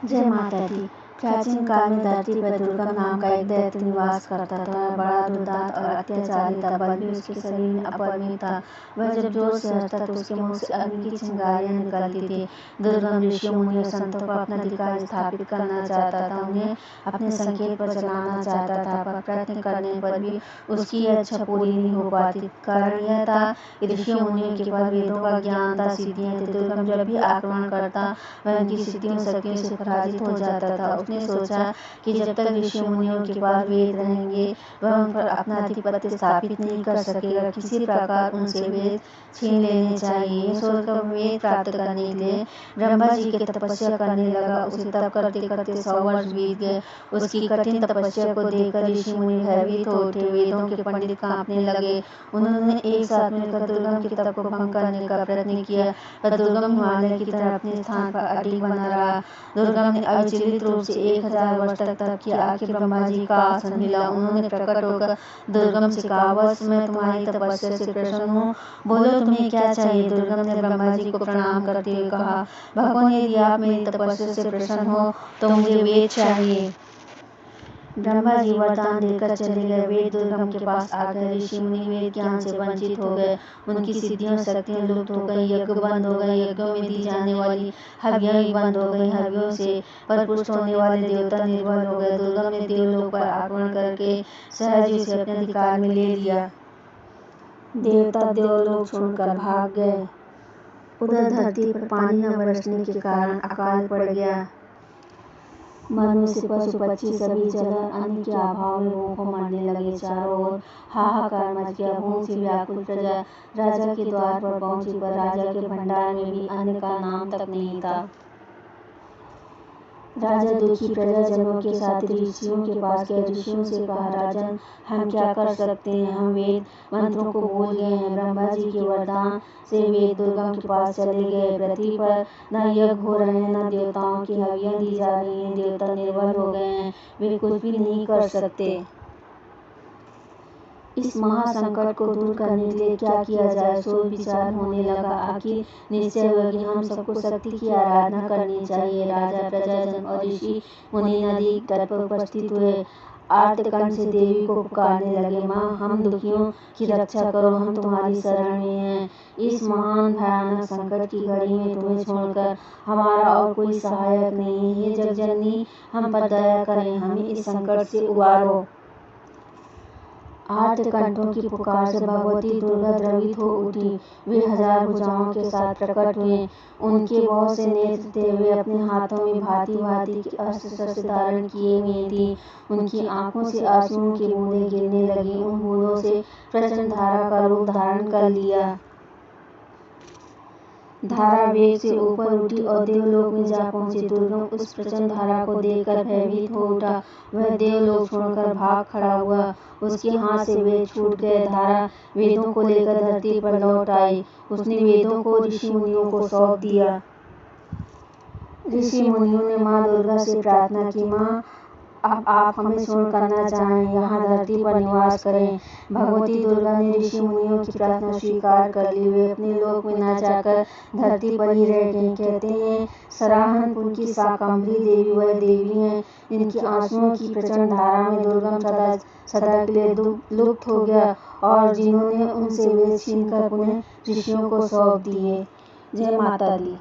जय माता दी। प्राचीन काल में धरती पर दुर्गम नाम का एक दैत्य निवास करता था। वह बड़ा दुर्दांत और अत्याचारी था, बल भी उसके शरीर में अपरिमित था। वह जब जोर से हंसता तो उसके मुंह से अग्नि की चिंगारियां निकलती थी। दुर्गम ऋषियों मुनियों संतों को अपना अधिकार स्थापित करना चाहता था, उन्हें अपने संकेत पर चलाना चाहता था, पर प्रयत्न करने पर भी उसकी यह इच्छा पूरी नहीं हो पाती। कारण यह था कि ऋषियों मुनियों के पास वेदों का ज्ञान था, सिद्धियां थी। दुर्गम जब भी आक्रमण करता वह उनकी सिद्धियों शक्तियों से पराजित हो जाता था। उसने सोचा कि जब तक ऋषि मुनियों के पास वेद रहेंगे वह उन पर अपना आधिपत्य स्थापित नहीं कर सकेगा। किसी प्रकार उनसे वेद छीन लेने चाहिए। ये सोचकर वेद प्राप्त करने के लिए ब्रह्मा जी की तपस्या करने लगा। उसे तप करते करते 100 वर्ष बीत गए। उसकी कठिन तपस्या को देखकर ऋषि मुनि भयभीत हो उठे। वेदों के पंडित कांपने लगे। उन्होंने एक साथ मिलकर दुर्गम के तप को भंग करने का प्रयत्न किया, पर दुर्गम हिमालय की तरह अपने स्थान पर अडिग बना रहा। दुर्गम ने अविचलित रूप से 1000 वर्ष तक तप किया। आखिर ब्रह्मा जी का आसन हिला। उन्होंने प्रकट होकर दुर्गम से कहा, बस मैं तुम्हारी तपस्या से प्रसन्न हूँ, बोलो तुम्हें क्या चाहिए। दुर्गम ने ब्रह्मा जी को प्रणाम करते हुए कहा, भगवान यदि आप मेरी तपस्या से प्रसन्न हो तो मुझे वेद चाहिए। ब्रह्मा जी वरदान देकर चले गए। वेद दुर्गम के पास आ गए। ऋषि मुनि वेद ज्ञान से वंचित हो गए। उनकी सिद्धियां शक्तियां लुप्त हो गई। यज्ञ बंद हो गए। यज्ञों में दी जाने वाली हवियां भी बंद हो गई। हवियों से परिपुष्ट होने वाले देवता निर्बल हो गए। दुर्गम ने देवलोक पर आक्रमण करके सहज ही उसे अपने अधिकार में ले लिया। देवता देवलोक छोड़कर भाग गए। उधर धरती पर पानी न बरसने के कारण अकाल पड़ गया। मनुष्य पशु पक्षी सभी जलर अन्न के अभाव में भूखों मरने लगे। चारों ओर हाहाकार मच गया। भूख से व्याकुल प्रजा राजा के द्वार पर पहुंची, पर राजा के भंडार में भी अन्न का नाम तक नहीं था। राजा दुखी प्रजाजनों के साथ ऋषियों के पास गए। ऋषियों से कहा, राजन हम क्या कर सकते हैं, हम वेद मंत्रों को भूल गए हैं। ब्रह्मा जी के वरदान से वेद दुर्गम के पास चले गए। पृथ्वी पर न यज्ञ हो रहे हैं, न देवताओं की हवियां दी जा रही हैं। देवता निर्बल हो गए हैं, वे कुछ भी नहीं कर सकते। इस महासंकट को दूर करने के लिए क्या किया जाए, सोच विचार होने लगा। आखिर निश्चय हुआ कि हम सबको शक्ति की आराधना करनी चाहिए। राजा प्रजाजन और ऋषि मुनि नदी तट पर उपस्थित हुए। आर्तकंठ से देवी को पुकारने लगे, माँ हम दुखियों की रक्षा करो, हम तुम्हारी शरण में हैं। इस महान भयानक संकट की घड़ी में तुम्हें छोड़कर हमारा और कोई सहायक नहीं है। हे जगजननी हम पर दया करें, हमें इस संकट से उबारो। आर्तकंठों की पुकार से भगवती दुर्गा द्रवित हो उठी। वे 1000 भुजाओं के साथ प्रकट हुए। उनके बहुत से नेत्र थे। वे अपने हाथों में भांति भांति के अस्त्र शस्त्र धारण किए हुए थी। उनकी आंखों से आंसुओं की बूंदें गिरने लगी। उन बूंदों से प्रचंड धारा का रूप धारण कर लिया। धारा वेग से ऊपर उठी और देवलोक में जा पहुंची। दुर्गम उस प्रचंड धारा को देखकर भयभीत हो उठा। वह देवलोक छोड़कर भाग खड़ा हुआ। उसके हाथ से वेद छूट गए। धारा वेदों को लेकर धरती पर लौट आई। उसने वेदों को ऋषि मुनियों को सौंप दिया। ऋषि मुनियों ने माँ दुर्गा से प्रार्थना की, माँ अब आप हमें छोड़कर न जाएं, यहाँ धरती पर निवास करें। भगवती दुर्गा ने ऋषि मुनियों की प्रार्थना स्वीकार कर ली। वे अपने लोक में न जाकर धरती पर ही रह गए। कहते हैं सराहनपुर की शाकंभरी देवी वह देवी हैं जिनकी आंसुओं की प्रचंड धारा में दुर्गम सदा के लिए लुप्त हो गया और जिन्होंने उनसे वेद छीनकर पुनः ऋषियों को सौंप दिए। जय माता दी।